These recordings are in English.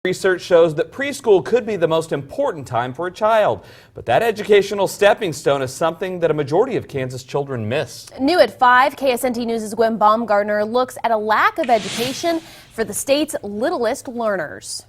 Research shows that preschool could be the most important time for a child, but that educational stepping stone is something that a majority of Kansas children miss. New at 5, KSNT News' Gwen Baumgartner looks at a lack of education for the state's littlest learners.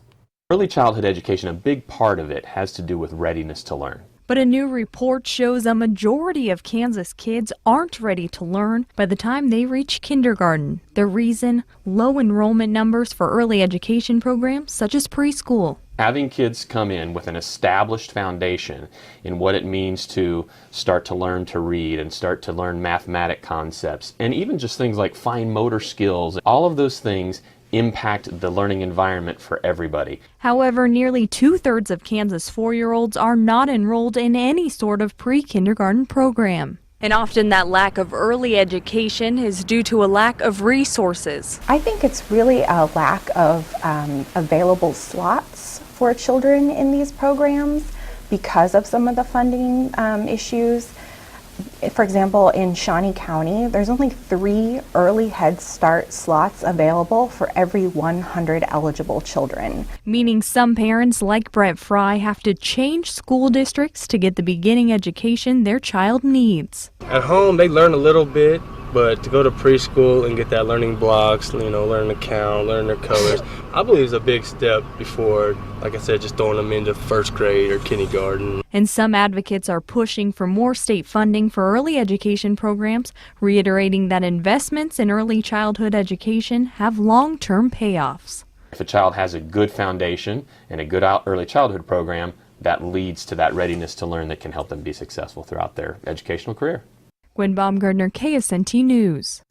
Early childhood education, a big part of it has to do with readiness to learn. But a new report shows a majority of Kansas kids aren't ready to learn by the time they reach kindergarten. The reason? Low enrollment numbers for early education programs such as preschool. Having kids come in with an established foundation in what it means to start to learn to read and start to learn mathematic concepts and even just things like fine motor skills, all of those things impact the learning environment for everybody. However, nearly 2/3 of Kansas 4-year-olds are not enrolled in any sort of pre-kindergarten program. And often that lack of early education is due to a lack of resources. I think it's really a lack of available slots for children in these programs because of some of the funding issues. For example, in Shawnee County, there's only 3 early Head Start slots available for every 100 eligible children. Meaning some parents, like Brett Fry, have to change school districts to get the beginning education their child needs. At home, they learn a little bit, but to go to preschool and get that learning blocks, learn to count, learn their colors, I believe is a big step before, like I said, just throwing them into first grade or kindergarten. And some advocates are pushing for more state funding for early education programs, reiterating that investments in early childhood education have long-term payoffs. If a child has a good foundation and a good early childhood program, that leads to that readiness to learn that can help them be successful throughout their educational career. Gwen Baumgartner, KSNT News.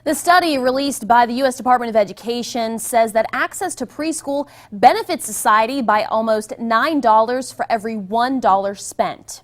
The study released by the U.S. Department of Education says that access to preschool benefits society by almost $9 for every $1 spent.